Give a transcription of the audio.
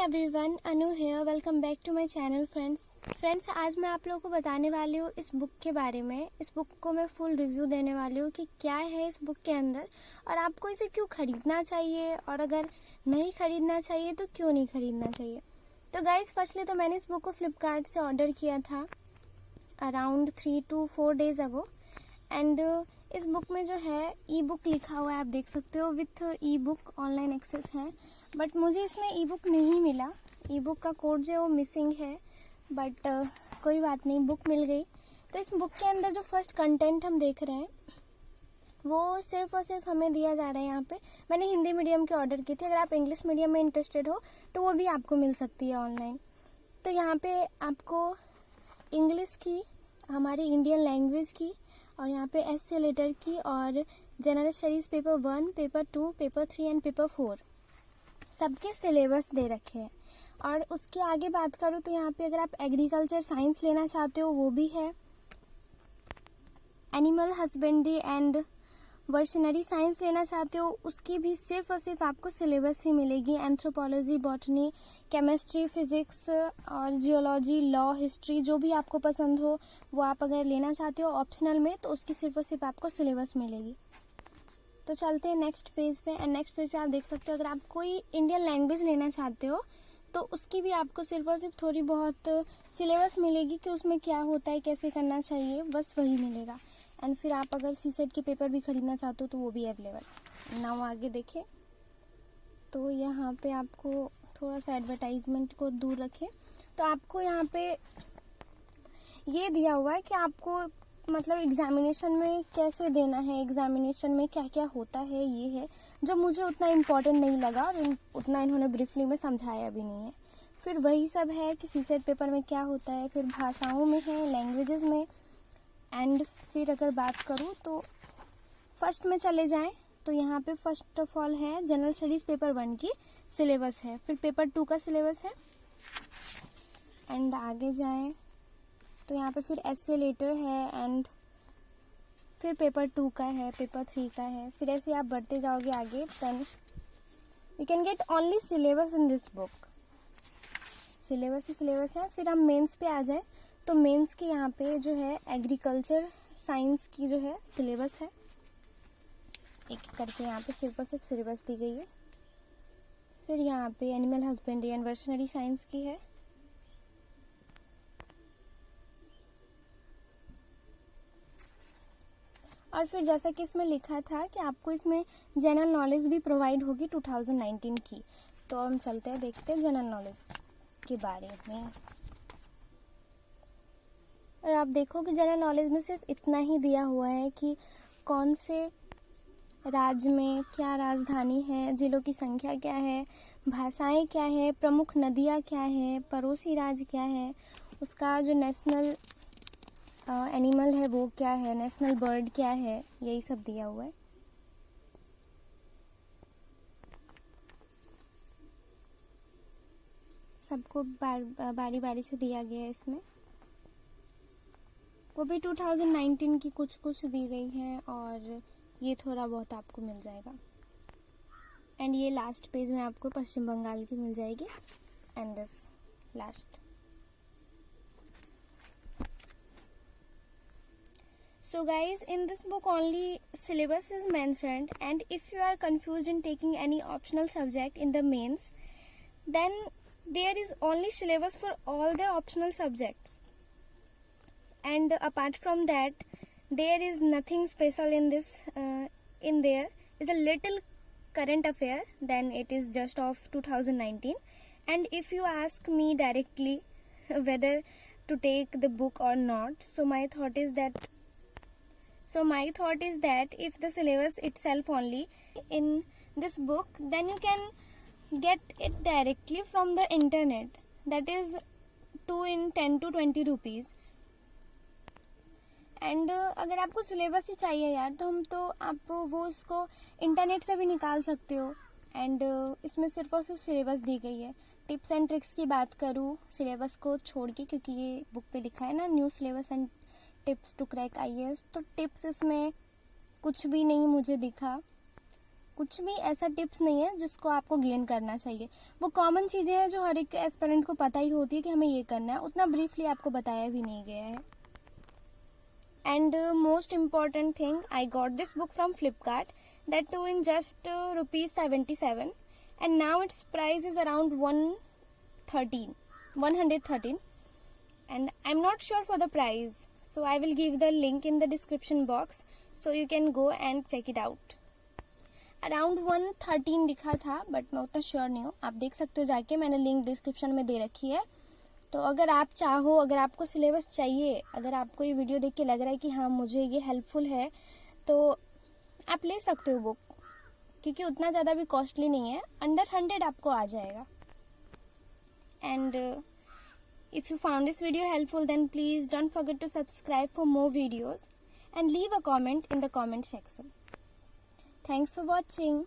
Everyone, Anu here. Welcome back to my channel friends. आज मैं आप लोगों को बताने वाली हूँ इस बुक के बारे में। इस बुक को मैं फुल रिव्यू देने वाली हूँ कि क्या है इस बुक के अंदर और आपको इसे क्यों खरीदना चाहिए, और अगर नहीं खरीदना चाहिए तो क्यों नहीं खरीदना चाहिए। तो गाइज, फर्स्टली तो मैंने इस बुक को फ्लिपकार्ट से ऑर्डर किया था around 3 to 4 days ago. And इस बुक में जो है ई बुक लिखा हुआ है, आप देख सकते हो, with e book online access है। बट मुझे इसमें ई बुक नहीं मिला। ई बुक का कोड जो है वो मिसिंग है, बट कोई बात नहीं, बुक मिल गई। तो इस बुक के अंदर जो फर्स्ट कंटेंट हम देख रहे हैं वो सिर्फ और सिर्फ हमें दिया जा रहा है। यहाँ पे मैंने हिंदी मीडियम की ऑर्डर की थी। अगर आप इंग्लिश मीडियम में इंटरेस्टेड हो तो वो भी आपको मिल सकती है ऑनलाइन। तो यहाँ पे आपको इंग्लिश की, हमारी इंडियन लैंग्वेज की, और यहाँ पे एसए लेटर की, और general studies paper 1, paper 2, paper 3 and paper 4 सबके सिलेबस दे रखे हैं। और उसके आगे बात करूँ तो यहाँ पे अगर आप एग्रीकल्चर साइंस लेना चाहते हो वो भी है, एनिमल हस्बेंड्री एंड वर्शनरी साइंस लेना चाहते हो उसकी भी सिर्फ और सिर्फ आपको सिलेबस ही मिलेगी। एंथ्रोपोलॉजी, बॉटनी, केमिस्ट्री, फिजिक्स और जियोलॉजी, लॉ, हिस्ट्री, जो भी आपको पसंद हो वो आप अगर लेना चाहते हो ऑप्शनल में तो उसकी सिर्फ और सिर्फ आपको सिलेबस मिलेगी। तो चलते हैं नेक्स्ट पेज पे। एंड नेक्स्ट पेज पे आप देख सकते हो अगर आप कोई इंडियन लैंग्वेज लेना चाहते हो तो उसकी भी आपको सिर्फ और सिर्फ थोड़ी बहुत सिलेबस मिलेगी कि उसमें क्या होता है, कैसे करना चाहिए, बस वही मिलेगा। एंड फिर आप अगर सीसेट के पेपर भी खरीदना चाहते हो तो वो भी अवेलेबल। नाउ आगे देखें तो यहाँ पे आपको थोड़ा सा एडवर्टाइजमेंट को दूर रखें तो आपको यहाँ पे ये दिया हुआ है कि आपको मतलब एग्जामिनेशन में कैसे देना है, एग्जामिनेशन में क्या क्या होता है, ये है जो मुझे उतना इम्पोर्टेंट नहीं लगा और उतना इन्होंने ब्रीफली में समझाया भी नहीं है। फिर वही सब है कि सीसेट पेपर में क्या होता है, फिर भाषाओं में है, लैंग्वेजेस में। एंड फिर अगर बात करूँ तो फर्स्ट में चले जाएं तो यहाँ पे फर्स्ट ऑफ ऑल है जनरल स्टडीज पेपर 1 की सिलेबस है, फिर पेपर 2 का सिलेबस है। एंड आगे जाएं तो यहाँ पे फिर एसए लेटर है, एंड फिर पेपर 2 का है, पेपर 3 का है। फिर ऐसे आप बढ़ते जाओगे आगे, then you can get only syllabus in this book. Syllabus ही सिलेबस है। फिर हम मेंस पे आ जाए तो मेंस के यहाँ पे जो है एग्रीकल्चर साइंस की जो है सिलेबस है, एक करके यहाँ पे सिर्फ और सिर्फ सिलेबस दी गई है। फिर यहाँ पे एनिमल हस्बेंड्री एंड वर्शनरी साइंस की है। और फिर जैसा कि इसमें लिखा था कि आपको इसमें जनरल नॉलेज भी प्रोवाइड होगी 2019 की। तो हम चलते हैं, देखते हैं जनरल नॉलेज के बारे में। और आप देखो कि जनरल नॉलेज में सिर्फ इतना ही दिया हुआ है कि कौन से राज्य में क्या राजधानी है, जिलों की संख्या क्या है, भाषाएं क्या है, प्रमुख नदियां क्या है, पड़ोसी राज्य क्या है, उसका जो नेशनल एनिमल है वो क्या है, नेशनल बर्ड क्या है, यही सब दिया हुआ है। सबको बारी बारी से दिया गया है इसमें। वो भी 2019 की कुछ कुछ दी गई हैं और ये थोड़ा बहुत आपको मिल जाएगा। एंड ये लास्ट पेज में आपको पश्चिम बंगाल की मिल जाएगी। And this last. So guys, in this book only syllabus is mentioned, and if you are confused in taking any optional subject in the mains, then there is only syllabus for all the optional subjects. And apart from that, there is nothing special in this. In there is a little current affair, then it is just of 2019. And if you ask me directly whether to take the book or not, so my thought is that if the syllabus itself only in this book, then you can get it directly from the internet. That is 2 in 10 to 20 rupees. And अगर आपको syllabus ही चाहिए यार तो आप वो उसको internet से भी निकाल सकते हो। एंड इसमें सिर्फ और सिर्फ सिलेबस दी गई है। टिप्स एंड ट्रिक्स की बात करूँ सिलेबस को छोड़ के, क्योंकि ये बुक पे लिखा है ना new syllabus and tips to crack IAS, तो टिप्स इसमें कुछ भी नहीं मुझे दिखा। कुछ भी ऐसा टिप्स नहीं है जिसको आपको गेन करना चाहिए। वो कॉमन चीजें हैं जो हर एक एस्पिरेंट को पता ही होती है कि हमें ये करना है, उतना ब्रीफली आपको बताया भी नहीं गया है। And most important thing, I got this book from Flipkart, that too in just ₹77 and now its price is around 113 and I'm not sure for the price, so I will give the link in the description box so you can go and check it out. Around 113 लिखा था but मैं उतना sure नहीं हूँ, आप देख सकते हो जाके, मैंने लिंक डिस्क्रिप्शन में दे रखी है। तो अगर आप चाहो, अगर आपको सिलेबस चाहिए, अगर आपको ये वीडियो देख के लग रहा है कि हाँ मुझे ये हेल्पफुल है, तो आप ले सकते हो बुक, क्योंकि उतना ज़्यादा भी कॉस्टली नहीं है, अंडर 100 आपको आ जाएगा। And if you found this video helpful then please don't forget to subscribe for more videos and leave a comment in the comment section. Thanks for watching.